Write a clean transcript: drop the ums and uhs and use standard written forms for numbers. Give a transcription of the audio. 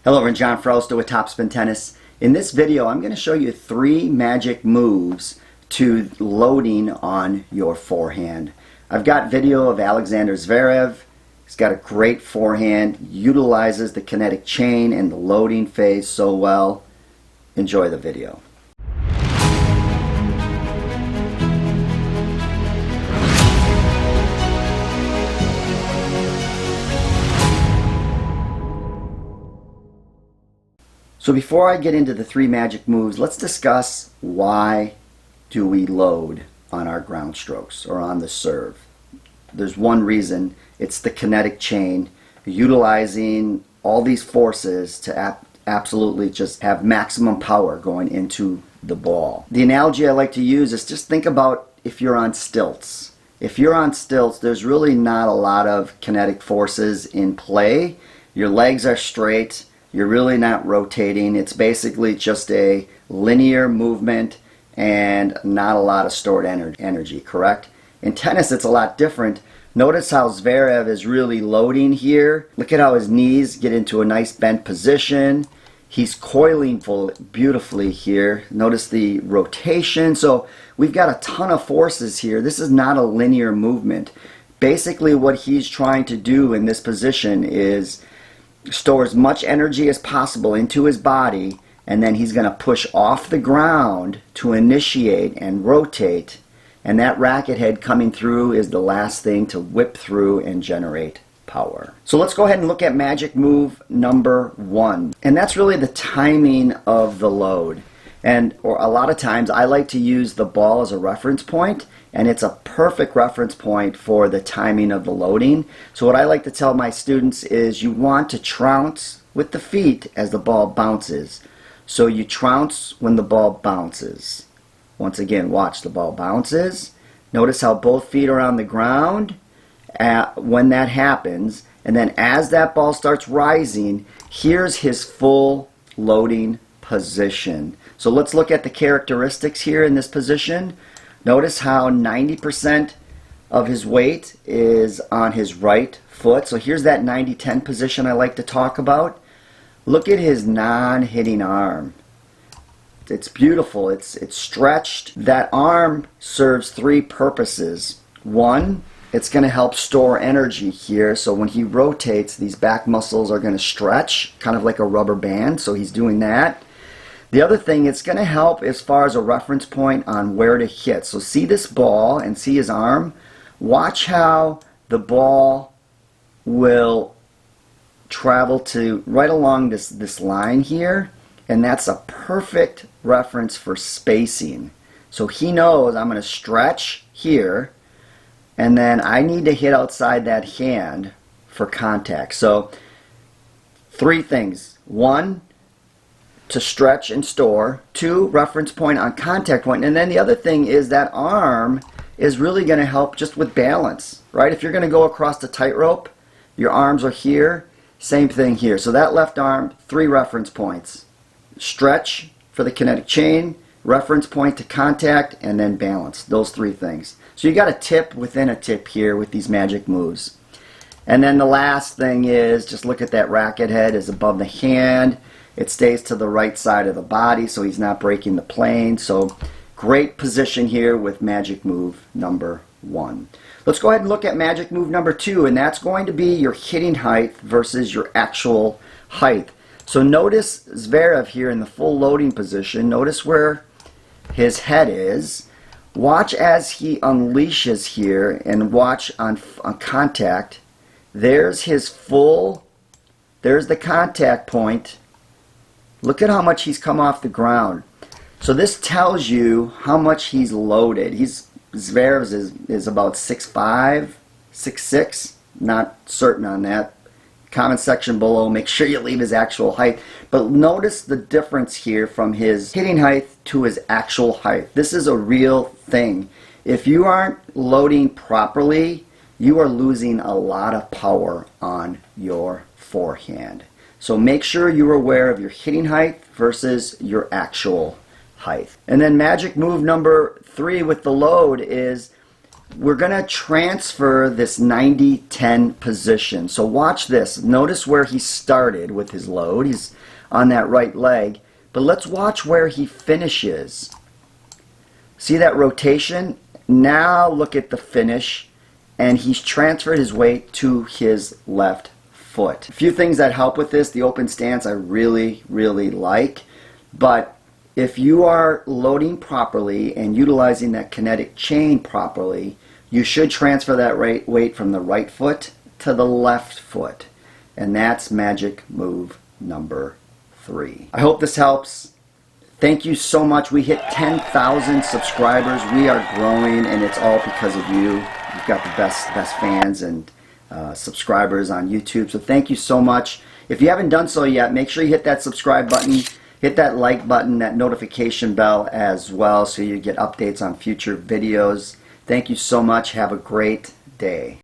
Hello, everyone. John Frausto with Topspin Tennis. In this video, I'm going to show you 3 magic moves to loading on your forehand. I've got video of Alexander Zverev. He's got a great forehand, utilizes the kinetic chain and the loading phase so well. Enjoy the video. So before I get into the 3 magic moves, let's discuss why do we load on our ground strokes or on the serve. There's one reason. It's the kinetic chain, utilizing all these forces to absolutely just have maximum power going into the ball. The analogy I like to use is just think about if you're on stilts. If you're on stilts, there's really not a lot of kinetic forces in play. Your legs are straight. You're really not rotating. It's basically just a linear movement and not a lot of stored energy, correct? In tennis, it's a lot different. Notice how Zverev is really loading here. Look at how his knees get into a nice bent position. He's coiling beautifully here. Notice the rotation. So we've got a ton of forces here. This is not a linear movement. Basically, what he's trying to do in this position is store as much energy as possible into his body, and then he's going to push off the ground to initiate and rotate, and that racket head coming through is the last thing to whip through and generate power. So let's go ahead and look at magic move number 1, and that's really the timing of the load. Or a lot of times I like to use the ball as a reference point, and it's a perfect reference point for the timing of the loading. So what I like to tell my students is you want to trounce with the feet as the ball bounces. So you trounce when the ball bounces. Once again, watch the ball bounces. Notice how both feet are on the ground when that happens. And then as that ball starts rising, here's his full loading position. So let's look at the characteristics here in this position. Notice how 90% of his weight is on his right foot. So here's that 90-10 position I like to talk about. Look at his non-hitting arm. It's beautiful. It's stretched. That arm serves 3 purposes. 1, it's going to help store energy here. So when he rotates, these back muscles are going to stretch, kind of like a rubber band. So he's doing that. The other thing, it's going to help as far as a reference point on where to hit. So see this ball and see his arm. Watch how the ball will travel to right along this line here. And that's a perfect reference for spacing. So he knows I'm going to stretch here, and then I need to hit outside that hand for contact. So 3 things. 1, to stretch and store. 2, reference point on contact point. And then the other thing is that arm is really going to help just with balance, right? If you're going to go across the tightrope, your arms are here. Same thing here. So that left arm, 3 reference points. Stretch for the kinetic chain, reference point to contact, and then balance. Those 3 things. So you got a tip within a tip here with these magic moves. And then the last thing is just look at that racket head is above the hand. It stays to the right side of the body, so he's not breaking the plane. So great position here with magic move number 1. Let's go ahead and look at magic move number 2, and that's going to be your hitting height versus your actual height. So notice Zverev here in the full loading position. Notice where his head is. Watch as he unleashes here, and watch on contact. There's his full, there's the contact point. Look at how much he's come off the ground. So this tells you how much he's loaded. Zverev's is about 6'5", 6'6". Not certain on that. Comment section below. Make sure you leave his actual height. But notice the difference here from his hitting height to his actual height. This is a real thing. If you aren't loading properly, you are losing a lot of power on your forehand. So make sure you're aware of your hitting height versus your actual height. And then magic move number 3 with the load is we're going to transfer this 90-10 position. So watch this. Notice where he started with his load. He's on that right leg. But let's watch where he finishes. See that rotation? Now look at the finish. And he's transferred his weight to his left foot. A few things that help with this. The open stance I really, really like. But if you are loading properly and utilizing that kinetic chain properly, you should transfer that weight from the right foot to the left foot. And that's magic move number 3. I hope this helps. Thank you so much. We hit 10,000 subscribers. We are growing, and it's all because of you. You've got the best fans and subscribers on YouTube. So thank you so much. If you haven't done so yet, make sure you hit that subscribe button. Hit that like button, that notification bell as well, so you get updates on future videos. Thank you so much. Have a great day.